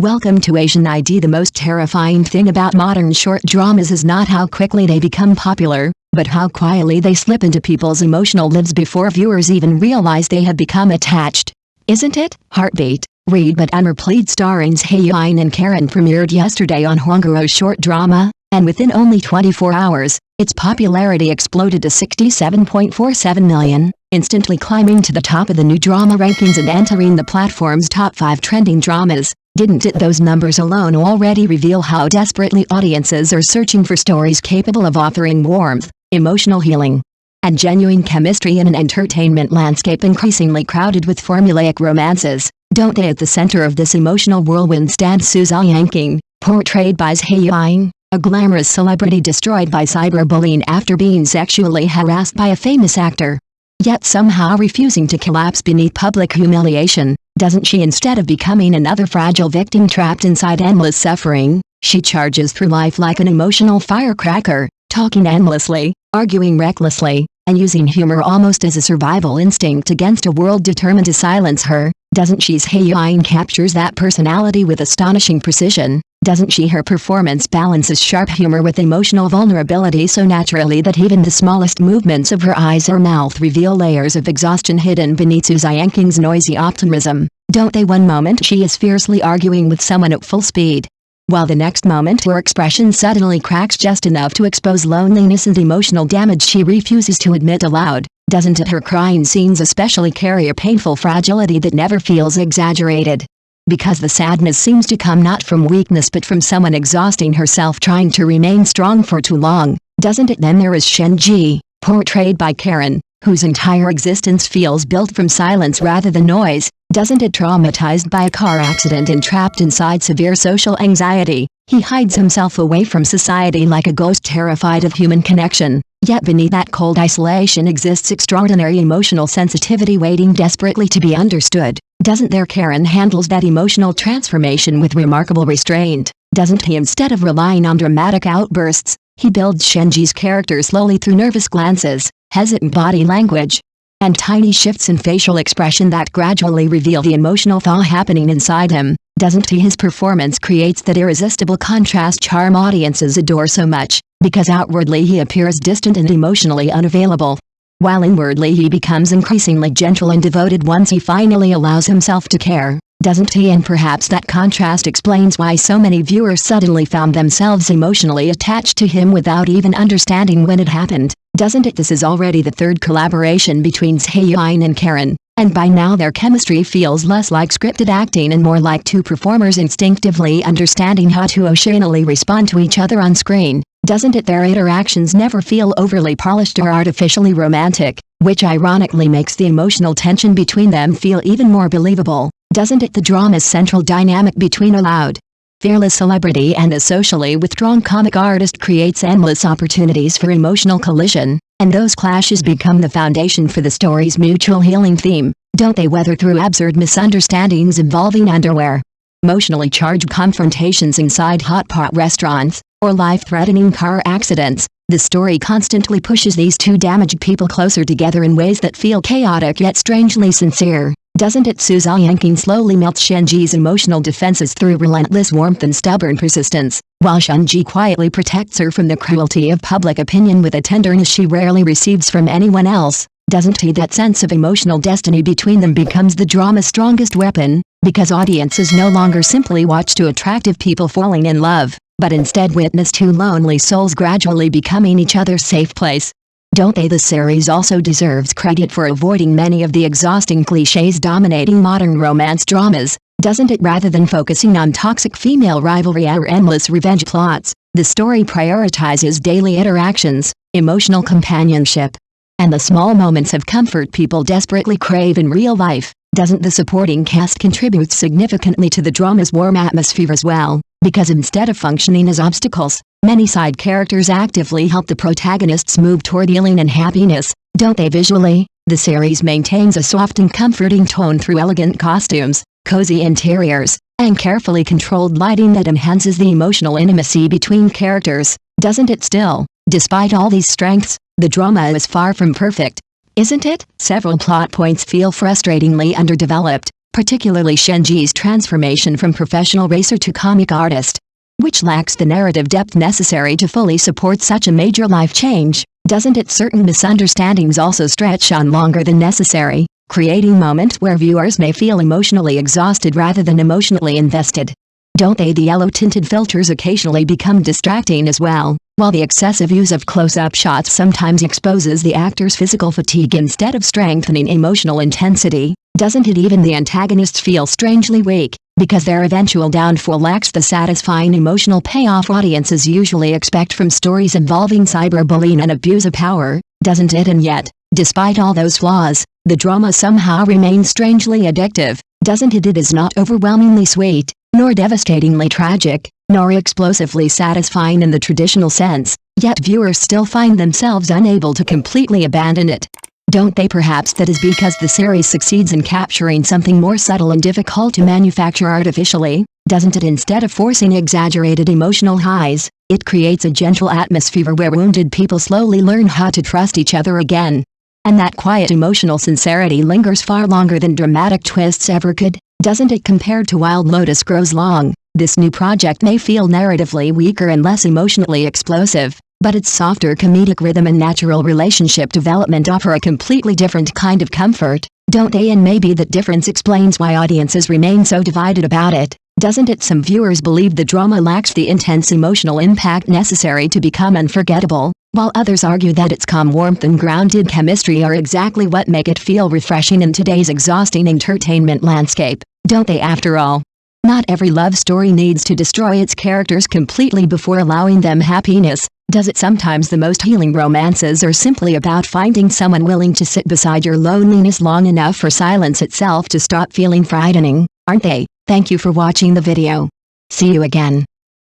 Welcome to Asian ID. The most terrifying thing about modern short dramas is not how quickly they become popular, but how quietly they slip into people's emotional lives before viewers even realize they have become attached. Isn't it? Heartbeat, Read But Unreplied starring Zhai Yiying and Charon premiered yesterday on Hongguo short drama, and within only 24 hours, its popularity exploded to 67.47 million, instantly climbing to the top of the new drama rankings and entering the platform's top 5 trending dramas. Didn't it? Those numbers alone already reveal how desperately audiences are searching for stories capable of offering warmth, emotional healing, and genuine chemistry in an entertainment landscape increasingly crowded with formulaic romances. Don't they? At the center of this emotional whirlwind stands Suza, portrayed by Zhai Yiying, a glamorous celebrity destroyed by cyberbullying after being sexually harassed by a famous actor. Yet somehow refusing to collapse beneath public humiliation, doesn't she? Instead of becoming another fragile victim trapped inside endless suffering, she charges through life like an emotional firecracker, talking endlessly, arguing recklessly, and using humor almost as a survival instinct against a world determined to silence her. Doesn't she? Zhai Yiying captures that personality with astonishing precision, doesn't she? Her performance balances sharp humor with emotional vulnerability so naturally that even the smallest movements of her eyes or mouth reveal layers of exhaustion hidden beneath Suza Yiying's noisy optimism. Don't they? One moment she is fiercely arguing with someone at full speed, while the next moment her expression suddenly cracks just enough to expose loneliness and emotional damage she refuses to admit aloud. Doesn't it? Her crying scenes especially carry a painful fragility that never feels exaggerated, because the sadness seems to come not from weakness but from someone exhausting herself trying to remain strong for too long. Doesn't it? Then there is Shenzhi, portrayed by Charon, whose entire existence feels built from silence rather than noise. Doesn't it? Traumatized by a car accident and trapped inside severe social anxiety, he hides himself away from society like a ghost terrified of human connection. Yet beneath that cold isolation exists extraordinary emotional sensitivity waiting desperately to be understood. Doesn't there? Charon handles that emotional transformation with remarkable restraint, doesn't he? Instead of relying on dramatic outbursts, he builds Shenzhi's character slowly through nervous glances, hesitant body language, and tiny shifts in facial expression that gradually reveal the emotional thaw happening inside him. Doesn't he? His performance creates that irresistible contrast charm audiences adore so much, because outwardly he appears distant and emotionally unavailable, while inwardly he becomes increasingly gentle and devoted once he finally allows himself to care. Doesn't he? And perhaps that contrast explains why so many viewers suddenly found themselves emotionally attached to him without even understanding when it happened. Doesn't it? This is already the third collaboration between Zhai Yiying and Charon, and by now their chemistry feels less like scripted acting and more like two performers instinctively understanding how to emotionally respond to each other on screen. Doesn't it? Their interactions never feel overly polished or artificially romantic, which ironically makes the emotional tension between them feel even more believable. Doesn't it? The drama's central dynamic between a loud, fearless celebrity and a socially withdrawn comic artist creates endless opportunities for emotional collision, and those clashes become the foundation for the story's mutual healing theme. Don't they? Whether through absurd misunderstandings involving underwear, emotionally charged confrontations inside hot pot restaurants, or life-threatening car accidents, the story constantly pushes these two damaged people closer together in ways that feel chaotic yet strangely sincere. Doesn't it? Suza Yiying slowly melts Shenzhi's emotional defenses through relentless warmth and stubborn persistence, while Shenzhi quietly protects her from the cruelty of public opinion with a tenderness she rarely receives from anyone else. Doesn't he? That sense of emotional destiny between them becomes the drama's strongest weapon, because audiences no longer simply watch two attractive people falling in love, but instead witness two lonely souls gradually becoming each other's safe place. Don't they? The series also deserves credit for avoiding many of the exhausting cliches dominating modern romance dramas, doesn't it? Rather than focusing on toxic female rivalry or endless revenge plots, the story prioritizes daily interactions, emotional companionship, and the small moments of comfort people desperately crave in real life. Doesn't the supporting cast contribute significantly to the drama's warm atmosphere as well? Because instead of functioning as obstacles, many side characters actively help the protagonists move toward healing and happiness. Don't they? Visually, the series maintains a soft and comforting tone through elegant costumes, cozy interiors, and carefully controlled lighting that enhances the emotional intimacy between characters. Doesn't it? Still, despite all these strengths, the drama is far from perfect, isn't it? Several plot points feel frustratingly underdeveloped, particularly Shenzhi's transformation from professional racer to comic artist, which lacks the narrative depth necessary to fully support such a major life change. Doesn't it? Certain misunderstandings also stretch on longer than necessary, creating moments where viewers may feel emotionally exhausted rather than emotionally invested. Don't they? The yellow-tinted filters occasionally become distracting as well, while the excessive use of close-up shots sometimes exposes the actor's physical fatigue instead of strengthening emotional intensity. Doesn't it? Even the antagonists feel strangely weak, because their eventual downfall lacks the satisfying emotional payoff audiences usually expect from stories involving cyberbullying and abuse of power, doesn't it? And yet, despite all those flaws, the drama somehow remains strangely addictive, doesn't it? It is not overwhelmingly sweet, nor devastatingly tragic, nor explosively satisfying in the traditional sense, yet viewers still find themselves unable to completely abandon it. Don't they? Perhaps that is because the series succeeds in capturing something more subtle and difficult to manufacture artificially, doesn't it? Instead of forcing exaggerated emotional highs, it creates a gentle atmosphere where wounded people slowly learn how to trust each other again. And that quiet emotional sincerity lingers far longer than dramatic twists ever could, doesn't it? Compared to Wild Lotus Grows Long, this new project may feel narratively weaker and less emotionally explosive, but its softer comedic rhythm and natural relationship development offer a completely different kind of comfort, don't they? And maybe that difference explains why audiences remain so divided about it, doesn't it? Some viewers believe the drama lacks the intense emotional impact necessary to become unforgettable, while others argue that its calm warmth and grounded chemistry are exactly what make it feel refreshing in today's exhausting entertainment landscape, don't they? After all, not every love story needs to destroy its characters completely before allowing them happiness, does it? Sometimes the most healing romances are simply about finding someone willing to sit beside your loneliness long enough for silence itself to stop feeling frightening, aren't they? Thank you for watching the video. See you again.